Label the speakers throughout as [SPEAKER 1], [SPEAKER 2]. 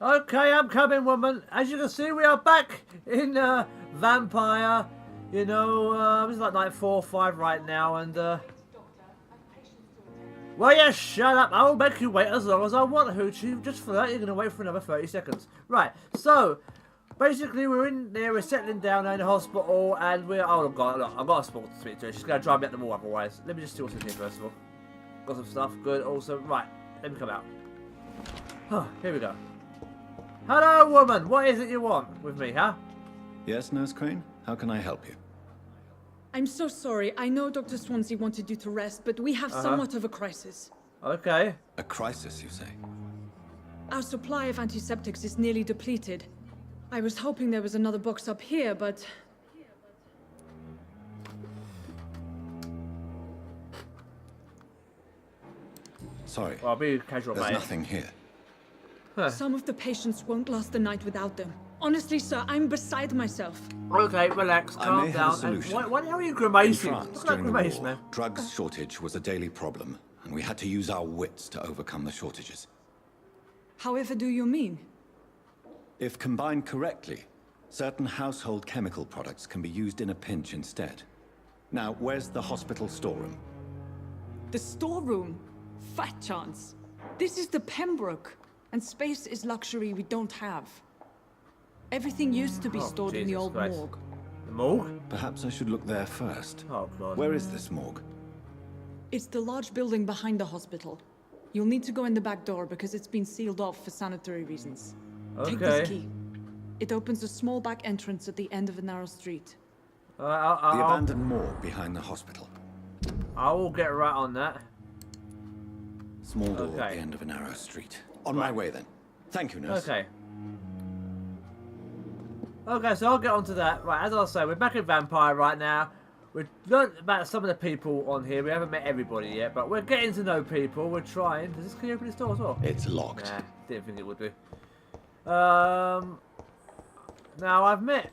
[SPEAKER 1] Okay, I'm coming, woman. As you can see, we are back in Vampire. You know, it's like night 4 or 5 right now, and well, yeah, shut up. I will make you wait as long as I want, Hoochie. Just for that, you're going to wait for another 30 seconds. Right, so, basically, we're in there, we're settling down in the hospital, and we're... Oh, God, look, I've got a sport to speak to. She's going to drive me up the wall otherwise. Let me just see what's in here, first of all. Got some stuff. Good, awesome. Right, let me come out. Oh, here we go. Hello, woman. What is it you want with me, huh?
[SPEAKER 2] Yes, Nurse Crane? How can I help you?
[SPEAKER 3] I'm so sorry. I know Dr. Swansea wanted you to rest, but we have somewhat of a crisis.
[SPEAKER 1] Okay.
[SPEAKER 2] A crisis, you say?
[SPEAKER 3] Our supply of antiseptics is nearly depleted. I was hoping there was another box up here, but...
[SPEAKER 2] Sorry.
[SPEAKER 1] Well, I'll be casual,
[SPEAKER 2] There's
[SPEAKER 1] mate.
[SPEAKER 2] nothing here.
[SPEAKER 3] Some of the patients won't last the night without them. Honestly, sir, I'm beside myself.
[SPEAKER 1] Okay, relax, calm
[SPEAKER 2] I may
[SPEAKER 1] down.
[SPEAKER 2] have a solution.
[SPEAKER 1] Why the hell are you
[SPEAKER 2] In
[SPEAKER 1] grimacing?
[SPEAKER 2] France,
[SPEAKER 1] Look like
[SPEAKER 2] during the
[SPEAKER 1] grimace,
[SPEAKER 2] war,
[SPEAKER 1] man.
[SPEAKER 2] drugs shortage was a daily problem, and we had to use our wits to overcome the shortages.
[SPEAKER 3] However do you mean?
[SPEAKER 2] If combined correctly, certain household chemical products can be used in a pinch instead. Now, where's the hospital storeroom?
[SPEAKER 3] The storeroom? Fat chance. This is the Pembroke, and space is luxury we don't have. Everything used to be stored in the
[SPEAKER 1] Jesus
[SPEAKER 3] old
[SPEAKER 1] Christ.
[SPEAKER 3] morgue.
[SPEAKER 1] The morgue?
[SPEAKER 2] Perhaps I should look there first.
[SPEAKER 1] Oh, God.
[SPEAKER 2] Where is this morgue?
[SPEAKER 3] It's the large building behind the hospital. You'll need to go in the back door because it's been sealed off for sanitary reasons. Take
[SPEAKER 1] Okay.
[SPEAKER 3] this key. It opens a small back entrance at the end of a narrow street.
[SPEAKER 2] The abandoned morgue behind the hospital.
[SPEAKER 1] I will get right on that.
[SPEAKER 2] Small door at
[SPEAKER 1] Okay.
[SPEAKER 2] the end of a narrow street. On my way then. Thank you, nurse.
[SPEAKER 1] Okay. Okay, so I'll get onto that. Right, as I was saying, we're back in Vampire right now. We've learned about some of the people on here. We haven't met everybody yet, but we're getting to know people. We're trying. Does this key open this door as well?
[SPEAKER 2] It's locked.
[SPEAKER 1] Nah, didn't think it would be. Now I've met,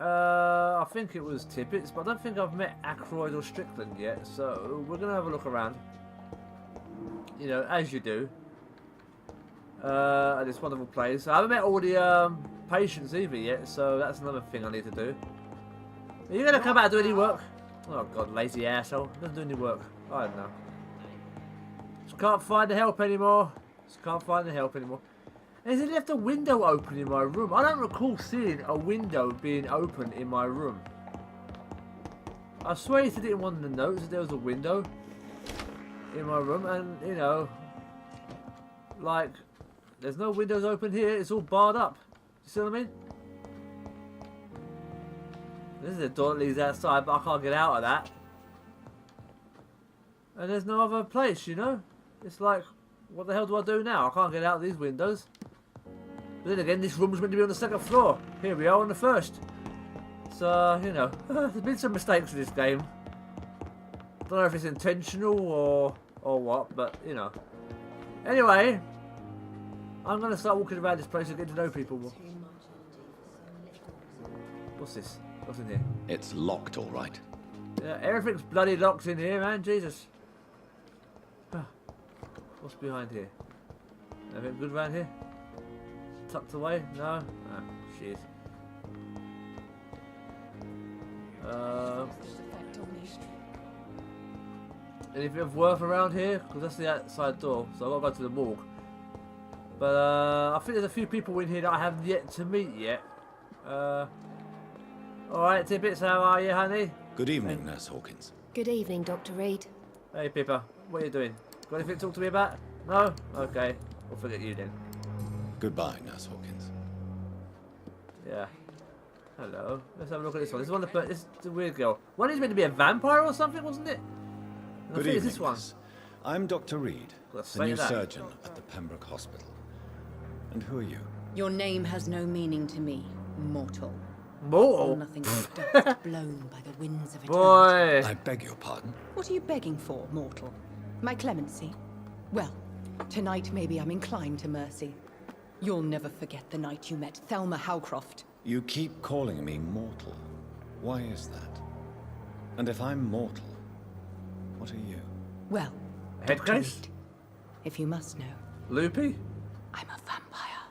[SPEAKER 1] I think it was Tippets, but I don't think I've met Ackroyd or Strickland yet, so we're going to have a look around. You know, as you do. At this wonderful place. I haven't met all the patients either yet, so that's another thing I need to do. Are you going to come out and do any work? Oh god, lazy asshole. Doesn't do any work. I don't know. Just can't find the help anymore. Just can't find the help anymore. Has he left a window open in my room? I don't recall seeing a window being open in my room. I swear he said it in one of the notes that there was a window in my room, and you know, like, there's no windows open here. It's all barred up. You see what I mean? This is a door that leads outside, but I can't get out of that. And there's no other place, you know? It's like, what the hell do I do now? I can't get out of these windows. But then again, this room's meant to be on the second floor. Here we are on the first. So, you know, there's been some mistakes in this game. Don't know if it's intentional or what, but, you know. Anyway, I'm going to start walking around this place and get to know people more. What's this? What's in here?
[SPEAKER 2] It's locked, all right.
[SPEAKER 1] Yeah, everything's bloody locked in here, man. Jesus. What's behind here? Anything good around here? Tucked away? No? Ah, shit. Anything of worth around here? Because that's the outside door, so I've got to go to the morgue. But I think there's a few people in here that I haven't yet to meet yet. Alright, Tippets, how are you, honey?
[SPEAKER 2] Good evening, Nurse Hawkins.
[SPEAKER 4] Good evening, Dr. Reed.
[SPEAKER 1] Hey, Pippa. What are you doing? Got anything to talk to me about? No? Okay. We'll forget you then.
[SPEAKER 2] Goodbye, Nurse Hawkins.
[SPEAKER 1] Yeah. Hello. Let's have a look at this one. This one, this is the weird girl. One is meant to be a vampire or something, wasn't it? And
[SPEAKER 2] Good
[SPEAKER 1] I think
[SPEAKER 2] evening,
[SPEAKER 1] it's this one.
[SPEAKER 2] nurse. I'm Dr. Reed,
[SPEAKER 1] Let's
[SPEAKER 2] the
[SPEAKER 1] say
[SPEAKER 2] new
[SPEAKER 1] that.
[SPEAKER 2] surgeon at the Pembroke Hospital. And who are you?
[SPEAKER 5] Your name has no meaning to me, mortal.
[SPEAKER 1] Mortal?
[SPEAKER 5] Nothing but dust blown by the winds of eternity.
[SPEAKER 1] Boy.
[SPEAKER 2] I beg your pardon?
[SPEAKER 5] What are you begging for, mortal? My clemency? Well, tonight maybe I'm inclined to mercy. You'll never forget the night you met Thelma Howcroft.
[SPEAKER 2] You keep calling me mortal. Why is that? And if I'm mortal, what are you?
[SPEAKER 5] Well,
[SPEAKER 1] Head
[SPEAKER 5] Dr.
[SPEAKER 1] case?
[SPEAKER 5] Reed, if you must know,
[SPEAKER 1] Loopy?
[SPEAKER 5] I'm a vampire.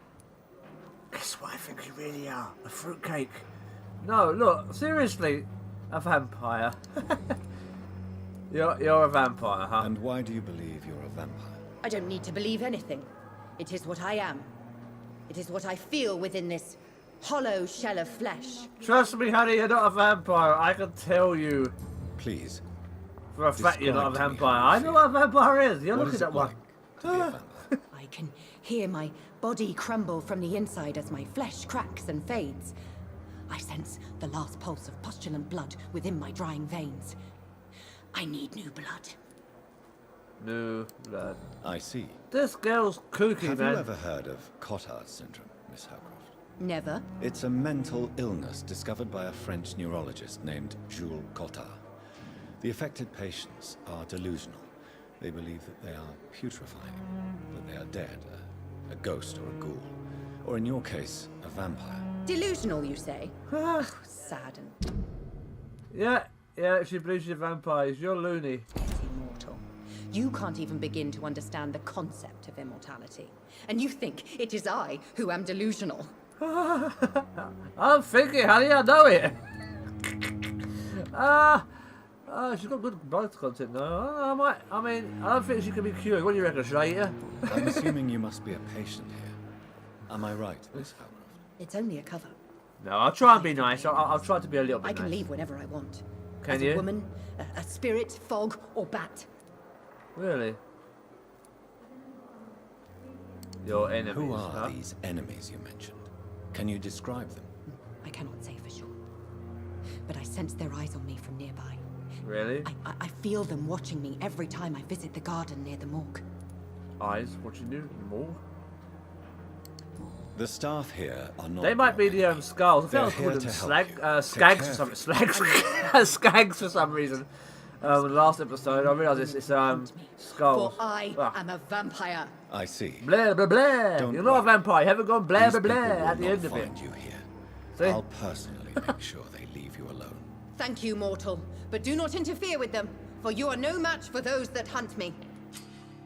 [SPEAKER 1] really are. A fruitcake. No, look, seriously, a vampire. You're a vampire, huh?
[SPEAKER 2] And why do you believe you're a vampire?
[SPEAKER 5] I don't need to believe anything. It is what I am. It is what I feel within this hollow shell of flesh.
[SPEAKER 1] Trust me, honey, you're not a vampire. I can tell you
[SPEAKER 2] Please.
[SPEAKER 1] for a fact you're not a
[SPEAKER 2] Describe to me
[SPEAKER 1] vampire.
[SPEAKER 2] how you
[SPEAKER 1] I know what a vampire is. You're
[SPEAKER 2] What
[SPEAKER 1] looking
[SPEAKER 2] is
[SPEAKER 1] at
[SPEAKER 2] it
[SPEAKER 1] one.
[SPEAKER 2] like to be a vampire?
[SPEAKER 5] I can hear my body crumble from the inside as my flesh cracks and fades. I sense the last pulse of postulant blood within my drying veins. I need new blood.
[SPEAKER 1] No blood.
[SPEAKER 2] I see.
[SPEAKER 1] This girl's kooky,
[SPEAKER 2] Have
[SPEAKER 1] man.
[SPEAKER 2] you ever heard of Cotard syndrome, Miss Howcroft?
[SPEAKER 5] Never.
[SPEAKER 2] It's a mental illness discovered by a French neurologist named Jules Cotard. The affected patients are delusional. They believe that they are putrefying, that they are dead, a ghost or a ghoul, or in your case, a vampire.
[SPEAKER 5] Delusional, you say? Sad and
[SPEAKER 1] Yeah, she believes she's a vampire. You're loony.
[SPEAKER 5] immortal. You can't even begin to understand the concept of immortality. And you think it is I who am delusional.
[SPEAKER 1] I'm thinking, honey, I know it. She's got good blood content though. I mean, I don't think she can be cured. What do you reckon? Should I eat her?
[SPEAKER 2] I'm assuming you must be a patient here. Am I right, Miss Howcroft?
[SPEAKER 5] It's only a cover.
[SPEAKER 1] No, I'll try and be nice. I'll try to be a little bit
[SPEAKER 5] I can
[SPEAKER 1] nice.
[SPEAKER 5] leave whenever I want.
[SPEAKER 1] Can
[SPEAKER 5] As
[SPEAKER 1] you?
[SPEAKER 5] a woman, a spirit, fog, or bat.
[SPEAKER 1] Really? Your enemies,
[SPEAKER 2] Who are
[SPEAKER 1] huh?
[SPEAKER 2] these enemies you mentioned? Can you describe them?
[SPEAKER 5] I cannot say for sure. But I sense their eyes on me from nearby.
[SPEAKER 1] Really?
[SPEAKER 5] I feel them watching me every time I visit the garden near the morgue.
[SPEAKER 1] Eyes watching you more?
[SPEAKER 2] The staff here are not.
[SPEAKER 1] They might be
[SPEAKER 2] your
[SPEAKER 1] the
[SPEAKER 2] enemy.
[SPEAKER 1] skulls. I think I
[SPEAKER 2] They're
[SPEAKER 1] was
[SPEAKER 2] here
[SPEAKER 1] called
[SPEAKER 2] to
[SPEAKER 1] them
[SPEAKER 2] help
[SPEAKER 1] slag,
[SPEAKER 2] you.
[SPEAKER 1] skags
[SPEAKER 2] Take
[SPEAKER 1] for some
[SPEAKER 2] care
[SPEAKER 1] slags, skags for some reason. The last episode, I realised it's skulls.
[SPEAKER 5] For I
[SPEAKER 1] Ah.
[SPEAKER 5] am a vampire.
[SPEAKER 2] I see.
[SPEAKER 1] Blah blah blah.
[SPEAKER 2] Don't
[SPEAKER 1] You're not a
[SPEAKER 2] worry.
[SPEAKER 1] vampire. You haven't gone blah
[SPEAKER 2] These
[SPEAKER 1] blah blah
[SPEAKER 2] people will
[SPEAKER 1] at the
[SPEAKER 2] not
[SPEAKER 1] end of it.
[SPEAKER 2] find you here.
[SPEAKER 1] See?
[SPEAKER 2] I'll personally make sure they leave you alone.
[SPEAKER 5] Thank you, mortal. But do not interfere with them, for you are no match for those that hunt me.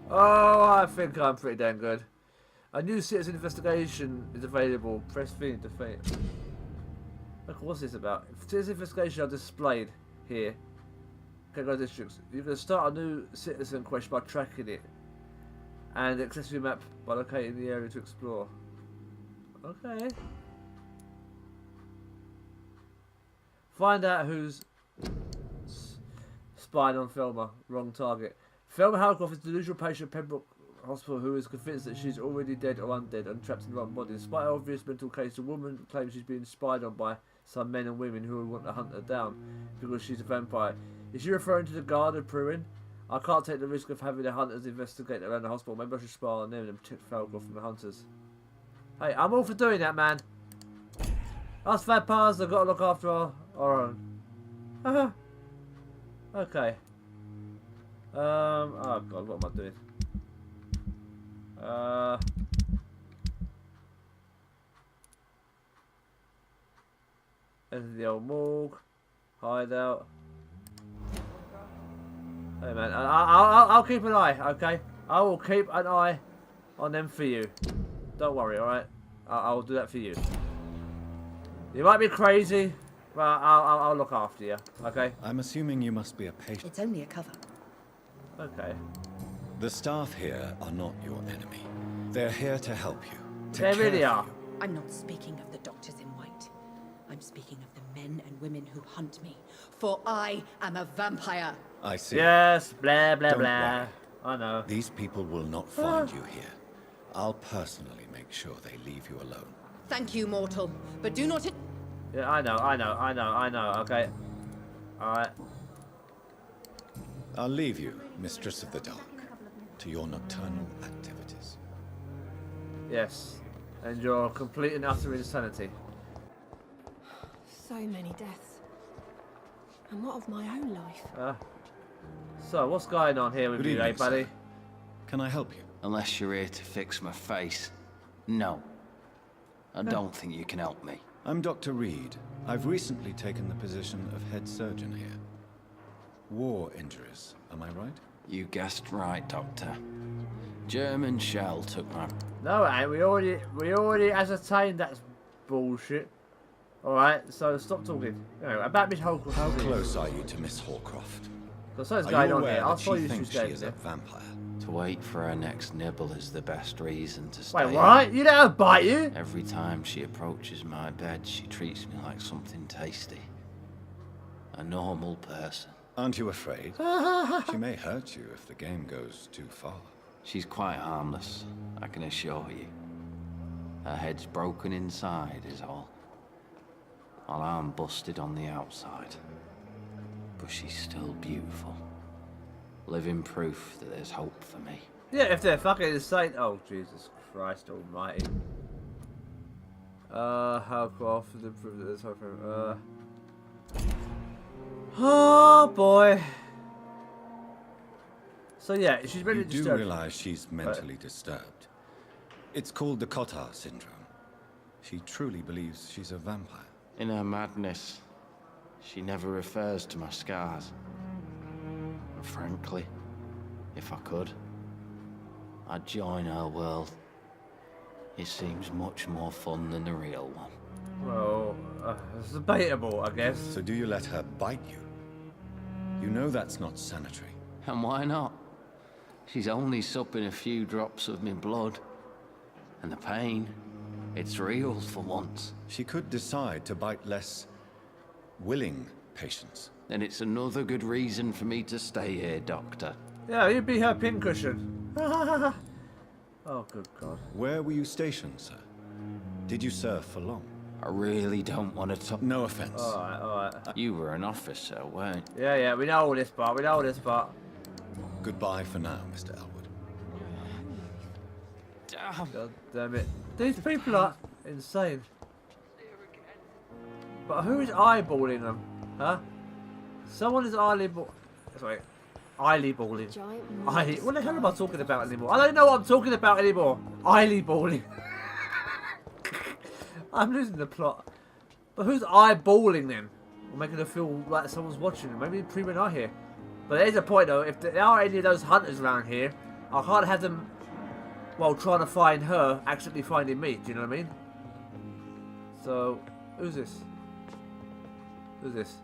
[SPEAKER 1] Oh, I think I'm pretty damn good. A new citizen investigation is available. Press V to defeat. Look, what's this about? Citizen investigation are displayed here. Okay, go to districts. You can start a new citizen quest by tracking it, and access your map by locating the area to explore. Okay. Find out who's spying on Thelma. Wrong target. Thelma Howcroft is a delusional patient at Pembroke Hospital who is convinced that she's already dead or undead and trapped in the wrong body. Despite her obvious mental case, the woman claims she's being spied on by some men and women who want to hunt her down because she's a vampire. Is she referring to the guard of priwen? I can't take the risk of having the hunters investigate around the hospital. Maybe I should spy on them and protect Falcon from the hunters. Hey, I'm all for doing that, man. Us vampires have got to look after our own. Okay. Oh god, what am I doing? Enter the old morgue. Hideout. Hey man, I'll keep an eye, okay? I will keep an eye on them for you. Don't worry, alright? I'll do that for you. You might be crazy, but I'll look after you, okay?
[SPEAKER 2] I'm assuming you must be a patient.
[SPEAKER 5] It's only a cover.
[SPEAKER 1] Okay.
[SPEAKER 2] The staff here are not your enemy. They're here to help you. To
[SPEAKER 1] They
[SPEAKER 2] care
[SPEAKER 1] really
[SPEAKER 2] for
[SPEAKER 1] are.
[SPEAKER 2] you.
[SPEAKER 5] I'm not speaking of the doctors in white. I'm speaking of the men and women who hunt me. For I am a vampire.
[SPEAKER 2] I see.
[SPEAKER 1] Yes, blah blah
[SPEAKER 2] Don't
[SPEAKER 1] blah.
[SPEAKER 2] worry.
[SPEAKER 1] I know.
[SPEAKER 2] These people will not find you here. I'll personally make sure they leave you alone.
[SPEAKER 5] Thank you, mortal. But do not...
[SPEAKER 1] Yeah, I know, okay. Alright.
[SPEAKER 2] I'll leave you, Mistress of the Dark, to your nocturnal activities.
[SPEAKER 1] Yes. And your complete and utter insanity.
[SPEAKER 4] So many deaths. And what of my own life?
[SPEAKER 1] So, what's going on here with
[SPEAKER 2] Good
[SPEAKER 1] you,
[SPEAKER 2] evening,
[SPEAKER 1] eh, buddy?
[SPEAKER 2] sir. Can I help you?
[SPEAKER 6] Unless you're here to fix my face. No. I don't think you can help me.
[SPEAKER 2] I'm Dr. Reed. I've recently taken the position of head surgeon here. War injuries, am I right?
[SPEAKER 6] You guessed right, Doctor. German shell took my...
[SPEAKER 1] No, we already ascertained that's bullshit. Alright, so stop talking. Anyway, about Miss Holcroft.
[SPEAKER 2] How close are you to Miss Hallcroft?
[SPEAKER 1] There's something's
[SPEAKER 2] Are
[SPEAKER 1] going
[SPEAKER 2] you
[SPEAKER 1] on
[SPEAKER 2] aware
[SPEAKER 1] here. I'll
[SPEAKER 2] that
[SPEAKER 1] tell
[SPEAKER 2] she
[SPEAKER 1] you
[SPEAKER 2] thinks
[SPEAKER 1] she's
[SPEAKER 2] she
[SPEAKER 1] dead.
[SPEAKER 2] is a vampire?
[SPEAKER 6] To wait for her next nibble is the best reason to stay.
[SPEAKER 1] Wait, what? You let her bite you?
[SPEAKER 6] Every time she approaches my bed, she treats me like something tasty. A normal person.
[SPEAKER 2] Aren't you afraid? She may hurt you if the game goes too far.
[SPEAKER 6] She's quite harmless, I can assure you. Her head's broken inside is all. Her arm busted on the outside. But she's still beautiful. Living proof that there's hope for me.
[SPEAKER 1] Yeah, if they're fucking insane. Oh, Jesus Christ almighty. Howcroft has improved this whole thing. Oh, boy. So, yeah, she's really
[SPEAKER 2] You do
[SPEAKER 1] disturbed.
[SPEAKER 2] realize she's mentally disturbed. It's called the Cotard syndrome. She truly believes she's a vampire.
[SPEAKER 6] In her madness, she never refers to my scars. And frankly, if I could, I'd join her world. It seems much more fun than the real one.
[SPEAKER 1] Well, it's debatable, I guess.
[SPEAKER 2] So do you let her bite you? You know that's not sanitary.
[SPEAKER 6] And why not? She's only supping a few drops of my blood. And the pain, it's real for once.
[SPEAKER 2] She could decide to bite less willing patients.
[SPEAKER 6] Then it's another good reason for me to stay here, Doctor.
[SPEAKER 1] Yeah, you'd be her pincushion. Oh, good God.
[SPEAKER 2] Where were you stationed, sir? Did you serve for long?
[SPEAKER 6] I really don't want to talk.
[SPEAKER 2] No offense.
[SPEAKER 1] Alright.
[SPEAKER 6] You were an officer, weren't you?
[SPEAKER 1] Yeah, we know all this part. We know all this part.
[SPEAKER 2] Goodbye for now, Mr. Elwood.
[SPEAKER 1] God damn it. These people are insane. But who is eyeballing them? Huh? Someone is eyeballing. Sorry. Eyeballing.
[SPEAKER 4] Giant
[SPEAKER 1] What the hell am I talking about anymore? I don't know what I'm talking about anymore. Eyeballing. I'm losing the plot. But who's eyeballing them? Or making them feel like someone's watching them? Maybe priwen are here. But there's a point though. If there are any of those hunters around here, I can't have them, well, trying to find her, actually finding me. Do you know what I mean? So, who's this? Who's this?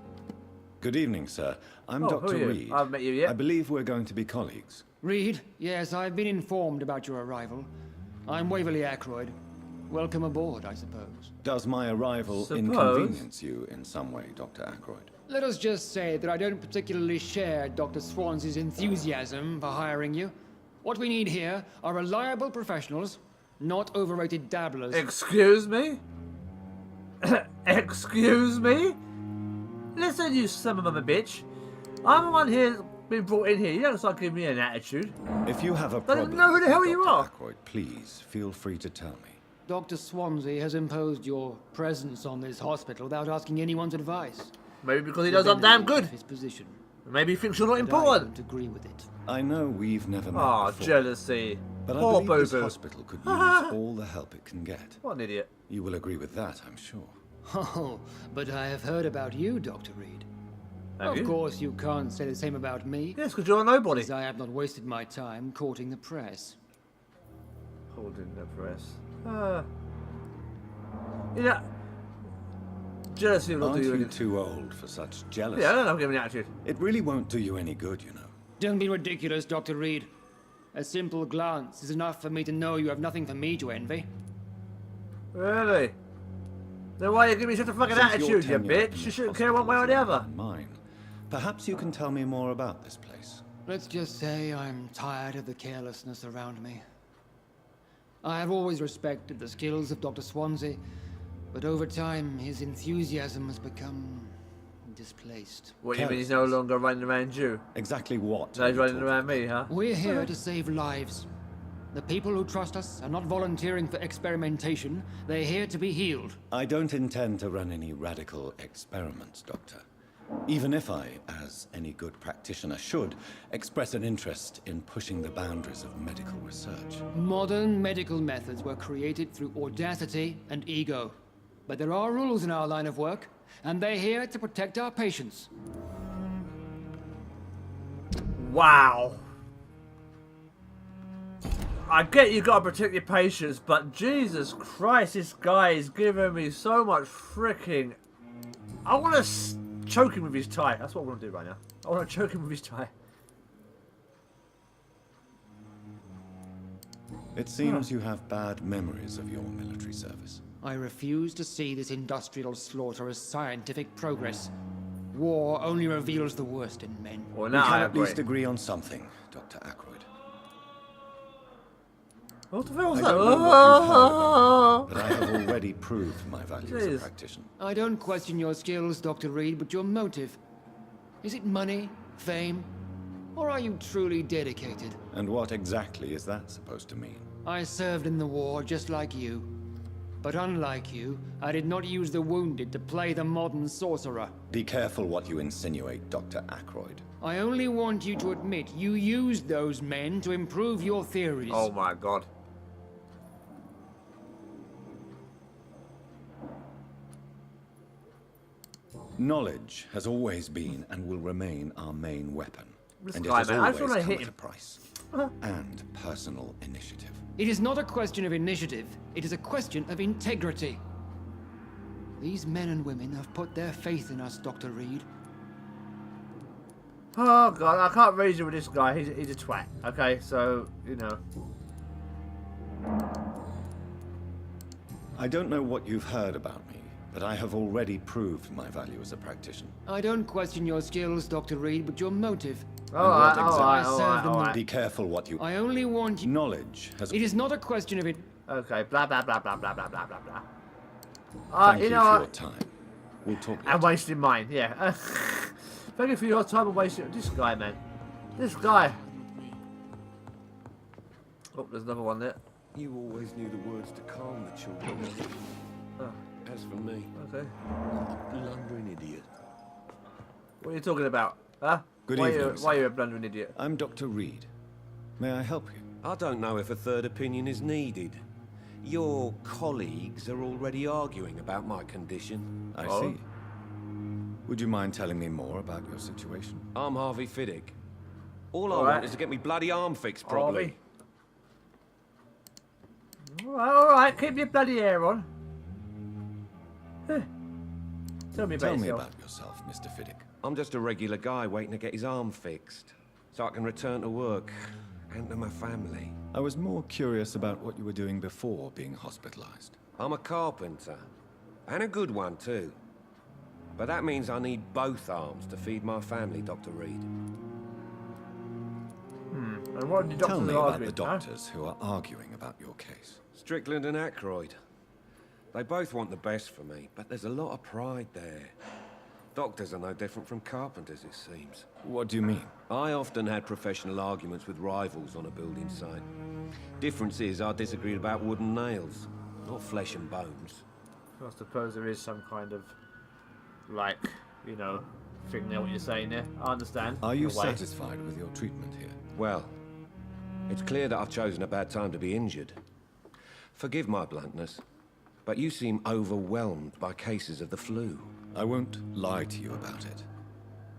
[SPEAKER 2] Good evening, sir. I'm
[SPEAKER 1] Oh, who
[SPEAKER 2] Dr.
[SPEAKER 1] are you?
[SPEAKER 2] Reed.
[SPEAKER 1] I haven't met you yet.
[SPEAKER 2] I believe we're going to be colleagues.
[SPEAKER 7] Reed, yes, I've been informed about your arrival. I'm Waverly Ackroyd. Welcome aboard, I suppose.
[SPEAKER 2] Does my arrival
[SPEAKER 1] Suppose.
[SPEAKER 2] inconvenience you in some way, Dr. Ackroyd?
[SPEAKER 7] Let us just say that I don't particularly share Dr. Swansea's enthusiasm for hiring you. What we need here are reliable professionals, not overrated dabblers.
[SPEAKER 1] Excuse me? Excuse me? Listen, you son of a bitch. I'm the one here been brought in here. You don't start giving me an attitude.
[SPEAKER 2] If you have a
[SPEAKER 1] I don't
[SPEAKER 2] problem,
[SPEAKER 1] know who the hell you
[SPEAKER 2] Dr.
[SPEAKER 1] are.
[SPEAKER 2] Ackroyd, please feel free to tell me.
[SPEAKER 7] Dr. Swansea has imposed your presence on this hospital without asking anyone's advice.
[SPEAKER 1] Maybe because he knows I'm damn good.
[SPEAKER 7] His position.
[SPEAKER 1] Maybe he thinks you're not
[SPEAKER 7] But I
[SPEAKER 1] important.
[SPEAKER 7] don't agree with it.
[SPEAKER 2] I know we've never met
[SPEAKER 1] Ah,
[SPEAKER 2] before,
[SPEAKER 1] jealousy.
[SPEAKER 2] but I
[SPEAKER 1] Poor
[SPEAKER 2] believe this
[SPEAKER 1] boo-boo.
[SPEAKER 2] hospital could use all the help it can get.
[SPEAKER 1] What an idiot.
[SPEAKER 2] You will agree with that, I'm sure.
[SPEAKER 7] Oh, but I have heard about you, Dr. Reed.
[SPEAKER 1] Have
[SPEAKER 7] Of
[SPEAKER 1] you?
[SPEAKER 7] course, you can't say the same about me,
[SPEAKER 1] Yes, because you're a nobody.
[SPEAKER 7] as I have not wasted my time courting the press.
[SPEAKER 1] Holding the press. You know, jealousy will not
[SPEAKER 2] Aren't
[SPEAKER 1] do you
[SPEAKER 2] you
[SPEAKER 1] any...
[SPEAKER 2] too old for such jealousy?
[SPEAKER 1] Yeah, I don't know, give me an attitude.
[SPEAKER 2] It really won't do you any good, you know.
[SPEAKER 7] Don't be ridiculous, Dr. Reed. A simple glance is enough for me to know you have nothing for me to envy.
[SPEAKER 1] Really? Then why you give me such a fucking
[SPEAKER 2] Since your
[SPEAKER 1] attitude, you
[SPEAKER 2] tenure in
[SPEAKER 1] bitch?
[SPEAKER 2] this
[SPEAKER 1] You shouldn't care one way or
[SPEAKER 2] hospital
[SPEAKER 1] the
[SPEAKER 2] is
[SPEAKER 1] other.
[SPEAKER 2] longer than mine. Perhaps you can tell me more about this place.
[SPEAKER 7] Let's just say I'm tired of the carelessness around me. I have always respected the skills of Dr. Swansea, but over time his enthusiasm has become displaced.
[SPEAKER 1] What, you mean he's no longer running around you?
[SPEAKER 2] Exactly what?
[SPEAKER 1] No,
[SPEAKER 2] are
[SPEAKER 1] he's
[SPEAKER 2] you
[SPEAKER 1] running
[SPEAKER 2] talking
[SPEAKER 1] around me, huh?
[SPEAKER 7] We're here to save lives. The people who trust us are not volunteering for experimentation. They're here to be healed.
[SPEAKER 2] I don't intend to run any radical experiments, Doctor. Even if I, as any good practitioner should, express an interest in pushing the boundaries of medical research.
[SPEAKER 7] Modern medical methods were created through audacity and ego. But there are rules in our line of work, and they're here to protect our patients.
[SPEAKER 1] Wow. I get you gotta protect your patients, but Jesus Christ, this guy is giving me so much freaking... I want to choke him with his tie. That's what I want to do right now. I want to choke him with his tie.
[SPEAKER 2] It seems you have bad memories of your military service.
[SPEAKER 7] I refuse to see this industrial slaughter as scientific progress. War only reveals the worst in men.
[SPEAKER 1] Well,
[SPEAKER 2] We
[SPEAKER 1] now
[SPEAKER 2] can
[SPEAKER 1] I
[SPEAKER 2] at
[SPEAKER 1] agree.
[SPEAKER 2] least agree on something, Dr. Ackroyd.
[SPEAKER 1] What the hell was
[SPEAKER 2] I
[SPEAKER 1] that?
[SPEAKER 2] don't know what you've heard about me, but I have already proved my value as
[SPEAKER 1] Jeez.
[SPEAKER 2] a practitioner.
[SPEAKER 7] I don't question your skills, Dr. Reed, but your motive. Is it money, fame, or are you truly dedicated?
[SPEAKER 2] And what exactly is that supposed to mean?
[SPEAKER 7] I served in the war just like you. But unlike you, I did not use the wounded to play the modern sorcerer.
[SPEAKER 2] Be careful what you insinuate, Dr. Ackroyd.
[SPEAKER 7] I only want you to admit you used those men to improve your theories.
[SPEAKER 1] Oh my god.
[SPEAKER 2] Knowledge has always been and will remain our main weapon.
[SPEAKER 1] This
[SPEAKER 2] And
[SPEAKER 1] guy,
[SPEAKER 2] it has
[SPEAKER 1] man, I just
[SPEAKER 2] always
[SPEAKER 1] wanna
[SPEAKER 2] come
[SPEAKER 1] hit
[SPEAKER 2] at
[SPEAKER 1] him.
[SPEAKER 2] a price. And personal initiative.
[SPEAKER 7] It is not a question of initiative. It is a question of integrity. These men and women have put their faith in us, Dr. Reed.
[SPEAKER 1] Oh god, I can't reason with this guy. He's a twat. Okay, so, you know.
[SPEAKER 2] I don't know what you've heard about me, but I have already proved my value as a practitioner.
[SPEAKER 7] I don't question your skills, Dr. Reed, but your motive.
[SPEAKER 1] Alright,
[SPEAKER 2] what exactly-
[SPEAKER 1] alright,
[SPEAKER 7] I
[SPEAKER 1] alright,
[SPEAKER 7] served in the-
[SPEAKER 1] alright.
[SPEAKER 2] Be careful what you...
[SPEAKER 7] I only want you...
[SPEAKER 2] Knowledge has...
[SPEAKER 7] It is not a question of it.
[SPEAKER 1] Okay, blah blah blah blah blah blah blah blah blah.
[SPEAKER 2] Thank
[SPEAKER 1] You
[SPEAKER 2] you
[SPEAKER 1] know
[SPEAKER 2] for
[SPEAKER 1] what?
[SPEAKER 2] your time. We'll talk
[SPEAKER 1] And
[SPEAKER 2] later.
[SPEAKER 1] wasting mine, yeah. Thank you for your time and wasting this guy, man. This guy. Oh, there's another one there.
[SPEAKER 8] You always knew the words to calm the children.
[SPEAKER 1] Oh,
[SPEAKER 8] As for me,
[SPEAKER 1] okay.
[SPEAKER 8] a blundering idiot.
[SPEAKER 1] What are you talking about? Huh?
[SPEAKER 2] Good
[SPEAKER 1] why
[SPEAKER 2] evening,
[SPEAKER 1] Why
[SPEAKER 2] sir.
[SPEAKER 1] are you a blundering idiot?
[SPEAKER 2] I'm Dr. Reed. May I help you?
[SPEAKER 8] I don't know if a third opinion is needed. Your colleagues are already arguing about my condition.
[SPEAKER 2] I
[SPEAKER 1] Oh.
[SPEAKER 2] see. Would you mind telling me more about your situation?
[SPEAKER 8] I'm Harvey Fiddick. All I
[SPEAKER 1] Alright.
[SPEAKER 8] want is to get me bloody arm fixed properly.
[SPEAKER 1] Alright, keep your bloody hair on. Huh. Tell me about
[SPEAKER 2] Tell me
[SPEAKER 1] yourself.
[SPEAKER 2] about yourself, Mr. Fiddick.
[SPEAKER 8] I'm just a regular guy waiting to get his arm fixed, so I can return to work and to my family.
[SPEAKER 2] I was more curious about what you were doing before being hospitalized.
[SPEAKER 8] I'm a carpenter, and a good one too. But that means I need both arms to feed my family, Dr. Reed.
[SPEAKER 1] And what did the
[SPEAKER 2] Tell
[SPEAKER 1] doctors
[SPEAKER 2] me about
[SPEAKER 1] argue?
[SPEAKER 2] the doctors who are arguing about your case.
[SPEAKER 8] Strickland and Ackroyd. They both want the best for me, but there's a lot of pride there. Doctors are no different from carpenters, it seems.
[SPEAKER 2] What do you mean?
[SPEAKER 8] I often had professional arguments with rivals on a building site. Difference is I disagreed about wooden nails, not flesh and bones.
[SPEAKER 1] I suppose there is some kind of, like, you know, thing there what you're saying there. I understand.
[SPEAKER 2] Are you
[SPEAKER 1] in a way.
[SPEAKER 2] satisfied with your treatment here?
[SPEAKER 8] Well, it's clear that I've chosen a bad time to be injured. Forgive my bluntness, but you seem overwhelmed by cases of the flu.
[SPEAKER 2] I won't lie to you about it.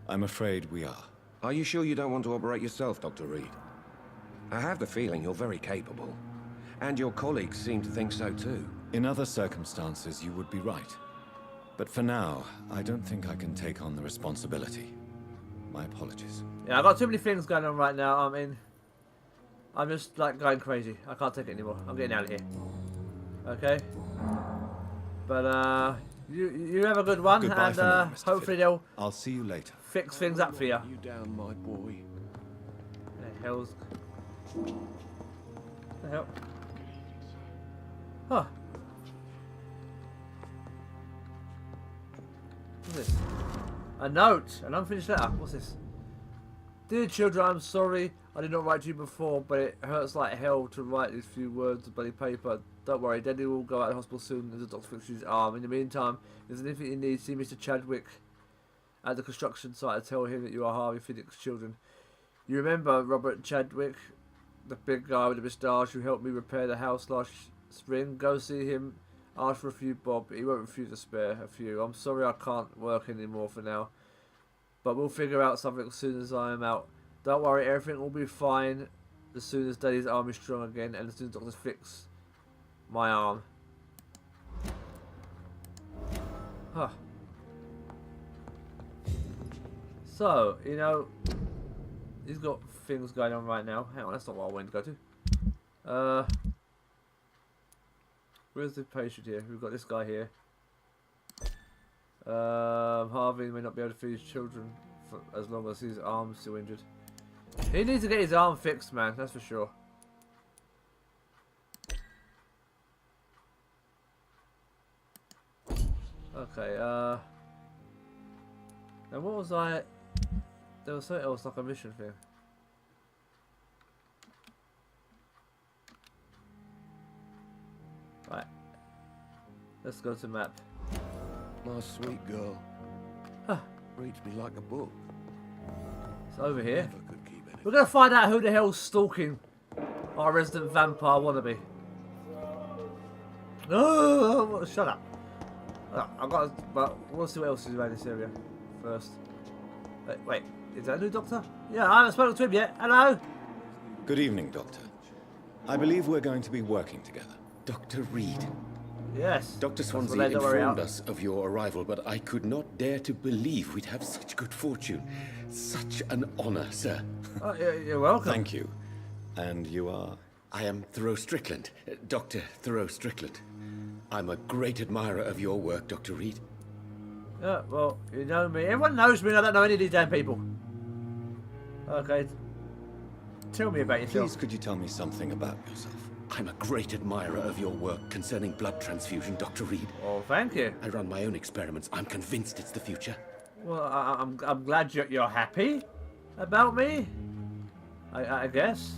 [SPEAKER 2] I'm afraid we are.
[SPEAKER 8] Are you sure you don't want to operate yourself, Dr. Reed? I have the feeling you're very capable. And your colleagues seem to think so too.
[SPEAKER 2] In other circumstances, you would be right. But for now, I don't think I can take on the responsibility. My apologies.
[SPEAKER 1] Yeah, I've got too many things going on right now. I mean, I'm just like going crazy. I can't take it anymore. I'm getting out of here. Okay. But you have a good one,
[SPEAKER 2] Goodbye
[SPEAKER 1] and
[SPEAKER 2] for now, Mr.
[SPEAKER 1] hopefully
[SPEAKER 2] Fiddick.
[SPEAKER 1] they'll
[SPEAKER 2] I'll see you later.
[SPEAKER 1] fix things up for you.
[SPEAKER 8] You down, my boy.
[SPEAKER 1] The hell's... The hell? Huh. What's this? A note! An unfinished letter. What's this? Dear children, I'm sorry I did not write to you before, but it hurts like hell to write these few words of bloody paper. Don't worry, Daddy will go out of hospital soon as the doctor fixes his arm. In the meantime, if there's anything you need, see Mr. Chadwick at the construction site and tell him that you are Harvey Fiddick's children. You remember Robert Chadwick, the big guy with the moustache who helped me repair the house last spring? Go see him, ask for a few bob. He won't refuse to spare a few. I'm sorry I can't work anymore for now, but we'll figure out something as soon as I am out. Don't worry, everything will be fine as soon as Daddy's arm is strong again, and as soon as doctors fix my arm. Huh. So, you know, he's got things going on right now. Hang on, that's not what I wanted to go to. Where's the patient here? We've got this guy here. Harvey may not be able to feed his children for as long as his arm's still injured. He needs to get his arm fixed, man, that's for sure. Okay, now what was I... There was something else, like a mission thing. Right. Let's go to map.
[SPEAKER 8] My sweet girl.
[SPEAKER 1] Huh.
[SPEAKER 8] Reads me like a book.
[SPEAKER 1] It's over here.
[SPEAKER 8] Never could keep anything.
[SPEAKER 1] We're gonna find out who the hell's stalking our resident vampire wannabe. Oh, shut up. I've got, but we'll see what else is around this area first. Wait, is that a new doctor? Yeah, I haven't spoken to him yet. Hello?
[SPEAKER 2] Good evening, Doctor. I believe we're going to be working together.
[SPEAKER 9] Dr. Reed.
[SPEAKER 1] Yes.
[SPEAKER 9] Dr. Swansea informed us of your arrival, but I could not dare to believe we'd have such good fortune. Such an honor, sir.
[SPEAKER 1] Oh, you're welcome.
[SPEAKER 2] Thank you. And you are?
[SPEAKER 9] I am Thoreau Strickland, Dr. Thoreau Strickland. I'm a great admirer of your work, Dr. Reed.
[SPEAKER 1] Yeah, well, you know me. Everyone knows me and I don't know any of these damn people. Okay. Tell me about yourself.
[SPEAKER 2] Please, could you tell me something about yourself?
[SPEAKER 9] I'm a great admirer of your work concerning blood transfusion, Dr. Reed.
[SPEAKER 1] Oh, thank you.
[SPEAKER 9] I run my own experiments. I'm convinced it's the future.
[SPEAKER 1] Well, I'm glad you're happy about me. I guess.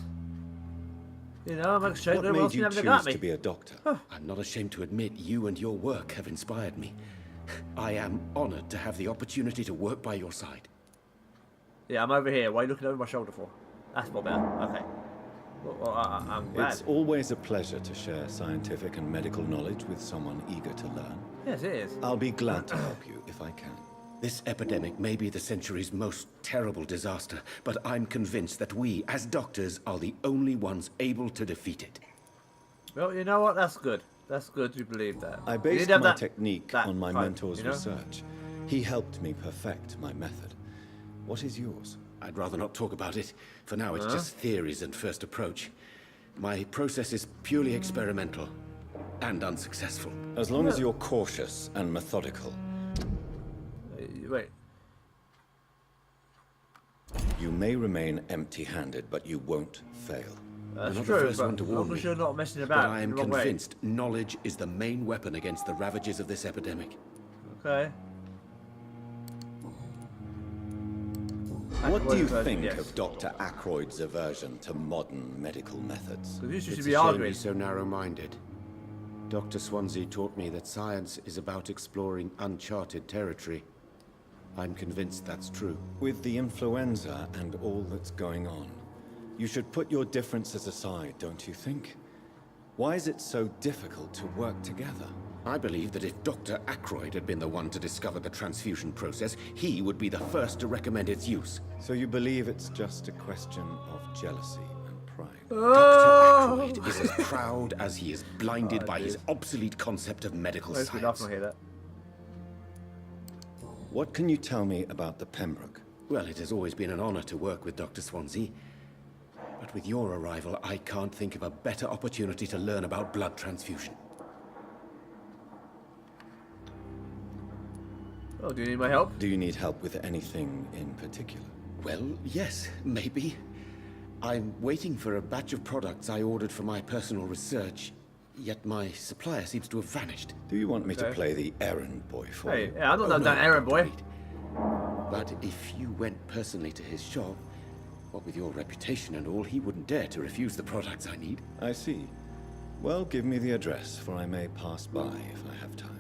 [SPEAKER 1] You know, I'm ashamed
[SPEAKER 2] what made you choose to be a doctor?
[SPEAKER 9] I'm not ashamed to admit you and your work have inspired me. I am honored to have the opportunity to work by your side.
[SPEAKER 1] Yeah, I'm over here. What are you looking over my shoulder for? That's more better. Okay. Well, I'm glad.
[SPEAKER 2] It's always a pleasure to share scientific and medical knowledge with someone eager to learn.
[SPEAKER 1] Yes, it is.
[SPEAKER 2] I'll be glad to help you if I can.
[SPEAKER 9] This epidemic may be the century's most terrible disaster, but I'm convinced that we, as doctors, are the only ones able to defeat it.
[SPEAKER 1] Well, you know what? That's good. That's good you believe that.
[SPEAKER 2] I based my technique on my mentor's research. He helped me perfect my method. What is yours?
[SPEAKER 9] I'd rather not talk about it. For now, it's just theories and first approach. My process is purely experimental and unsuccessful.
[SPEAKER 2] As long as you're cautious and methodical.
[SPEAKER 1] Wait.
[SPEAKER 2] You may remain empty-handed, but you won't fail.
[SPEAKER 1] That's
[SPEAKER 9] not
[SPEAKER 1] true,
[SPEAKER 9] the first
[SPEAKER 1] but
[SPEAKER 9] one to warn me.
[SPEAKER 1] you're not messing about.
[SPEAKER 9] But I am convinced knowledge is the main weapon against the ravages of this epidemic.
[SPEAKER 1] Okay.
[SPEAKER 2] What do you think of Dr. Ackroyd's aversion to modern medical methods?
[SPEAKER 1] You should
[SPEAKER 9] It's
[SPEAKER 1] be
[SPEAKER 9] a shame
[SPEAKER 1] arguing.
[SPEAKER 9] he's so narrow-minded. Dr. Swansea taught me that science is about exploring uncharted territory. I'm convinced that's true.
[SPEAKER 2] With the influenza and all that's going on, you should put your differences aside, don't you think? Why is it so difficult to work together?
[SPEAKER 9] I believe that if Dr. Ackroyd had been the one to discover the transfusion process, he would be the first to recommend its use.
[SPEAKER 2] So you believe it's just a question of jealousy and pride?
[SPEAKER 9] Dr. Ackroyd is as proud as he is blinded by his obsolete concept of medical
[SPEAKER 1] Most good
[SPEAKER 9] science.
[SPEAKER 1] enough to hear that.
[SPEAKER 2] What can you tell me about the Pembroke?
[SPEAKER 9] Well, it has always been an honor to work with Dr. Swansea. But with your arrival, I can't think of a better opportunity to learn about blood transfusion.
[SPEAKER 1] Oh, do you need my help?
[SPEAKER 2] Do you need help with anything in particular?
[SPEAKER 9] Well, yes, maybe. I'm waiting for a batch of products I ordered for my personal research, yet my supplier seems to have vanished.
[SPEAKER 2] Do you want me to play the errand boy for you?
[SPEAKER 1] Hey, yeah, I'm not that errand boy.
[SPEAKER 9] But if you went personally to his shop, what with your reputation and all, he wouldn't dare to refuse the products I need.
[SPEAKER 2] I see. Well, give me the address, for I may pass by if I have time.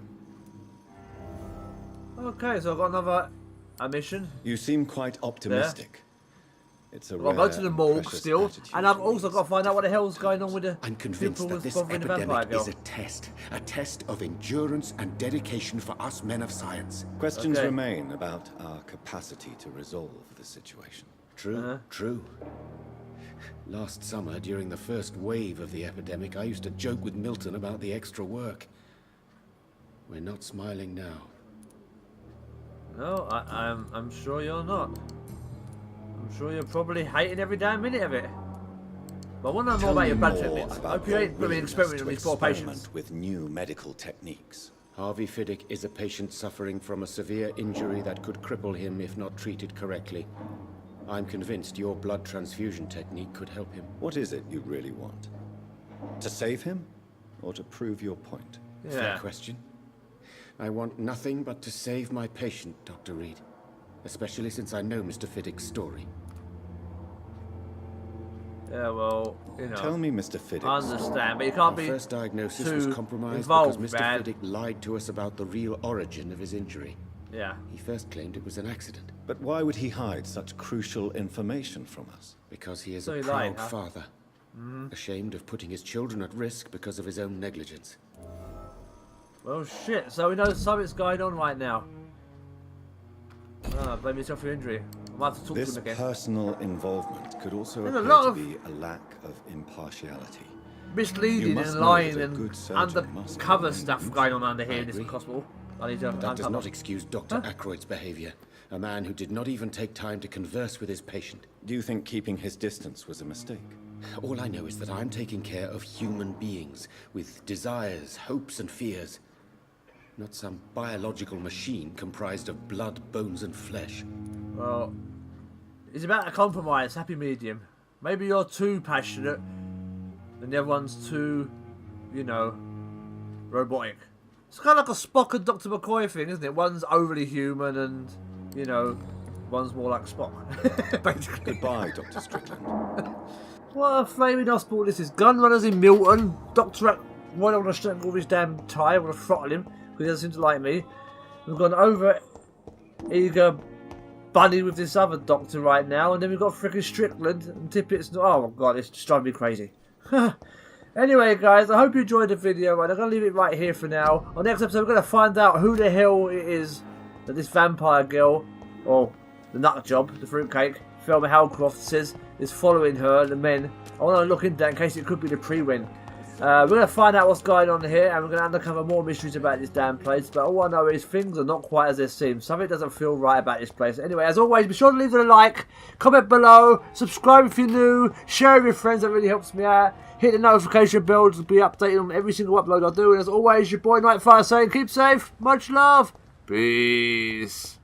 [SPEAKER 1] Okay, so I've got another mission.
[SPEAKER 2] You seem quite optimistic. It's a
[SPEAKER 1] I'll go to the morgue still, and I've also got to find out what the hell's going on with the
[SPEAKER 9] I'm convinced that this epidemic is a test of endurance and dedication for us men of science.
[SPEAKER 2] Questions remain about our capacity to resolve the situation.
[SPEAKER 9] True, true. Last summer, during the first wave of the epidemic, I used to joke with Milton about the extra work. We're not smiling now.
[SPEAKER 1] No, I'm sure you're not. I'm sure you're probably hating every damn minute of it. But I want to know more about your blood treatments. I hope you ain't really experimenting with these poor patients.
[SPEAKER 2] With new medical techniques.
[SPEAKER 9] Harvey Fiddick is a patient suffering from a severe injury that could cripple him if not treated correctly. I'm convinced your blood transfusion technique could help him.
[SPEAKER 2] What is it you really want? To save him? Or to prove your point?
[SPEAKER 1] Yeah.
[SPEAKER 9] Fair question. I want nothing but to save my patient, Dr. Reed. Especially since I know Mr. Fiddick's story.
[SPEAKER 1] Yeah, well, you know.
[SPEAKER 2] Tell me, Mr. Fiddick.
[SPEAKER 1] I understand, but you can't
[SPEAKER 9] Our
[SPEAKER 1] be
[SPEAKER 9] first diagnosis was compromised
[SPEAKER 1] involved,
[SPEAKER 9] because Mr.
[SPEAKER 1] man.
[SPEAKER 9] Fiddick lied to us about the real origin of his injury.
[SPEAKER 1] Yeah.
[SPEAKER 9] He first claimed it was an accident.
[SPEAKER 2] But why would he hide such crucial information from us?
[SPEAKER 9] Because he is
[SPEAKER 1] So
[SPEAKER 9] a
[SPEAKER 1] he
[SPEAKER 9] proud
[SPEAKER 1] lied, huh?
[SPEAKER 9] father. Ashamed of putting his children at risk because of his own negligence.
[SPEAKER 1] Well, shit. So we know something's going on right now. Ah, blame yourself for your injury. I might have to talk
[SPEAKER 2] This
[SPEAKER 1] to him again.
[SPEAKER 2] personal involvement could also
[SPEAKER 1] There's a
[SPEAKER 2] appear
[SPEAKER 1] lot
[SPEAKER 2] to
[SPEAKER 1] of
[SPEAKER 2] be a lack of impartiality.
[SPEAKER 1] Misleading
[SPEAKER 2] must
[SPEAKER 1] and
[SPEAKER 2] know
[SPEAKER 1] lying
[SPEAKER 2] that a
[SPEAKER 1] and
[SPEAKER 2] good surgeon must
[SPEAKER 1] undercover
[SPEAKER 2] remain
[SPEAKER 1] stuff
[SPEAKER 2] neutral.
[SPEAKER 1] going on under here
[SPEAKER 9] I
[SPEAKER 1] in this
[SPEAKER 9] agree.
[SPEAKER 1] hospital. I need to
[SPEAKER 9] But that does
[SPEAKER 1] uncover.
[SPEAKER 9] not excuse Dr. Aykroyd's behavior. A man who did not even take time to converse with his patient.
[SPEAKER 2] Do you think keeping his distance was a mistake?
[SPEAKER 9] All I know is that I'm taking care of human beings with desires, hopes, and fears. Not some biological machine comprised of blood, bones, and flesh.
[SPEAKER 1] Well, it's about a compromise, happy medium. Maybe you're too passionate, and the other one's too, you know, robotic. It's kind of like a Spock and Dr. McCoy thing, isn't it? One's overly human and, you know, one's more like Spock. Basically.
[SPEAKER 2] Goodbye, Dr. Strickland.
[SPEAKER 1] What a flaming hospital this is. Gunrunners in Milton. Dr. Why don't I strangle this damn tie? I want to throttle him because he doesn't seem to like me. We've got an over eager buddy with this other doctor right now, and then we've got frickin' Strickland and Tippett's. Oh my god, it's just driving me crazy. Anyway, guys, I hope you enjoyed the video. Right, I'm going to leave it right here for now. On the next episode, we're going to find out who the hell it is that this vampire girl, or the nut job, the fruitcake, Thelma Howcroft says is following her and the men. I want to look into that in case it could be the priwen. We're going to find out what's going on here, and we're going to uncover more mysteries about this damn place. But all I know is things are not quite as they seem. Something doesn't feel right about this place. Anyway, as always, be sure to leave it a like, comment below, subscribe if you're new, share with your friends, that really helps me out. Hit the notification bell to be updated on every single upload I do. And as always, your boy Nightfire saying keep safe, much love, peace.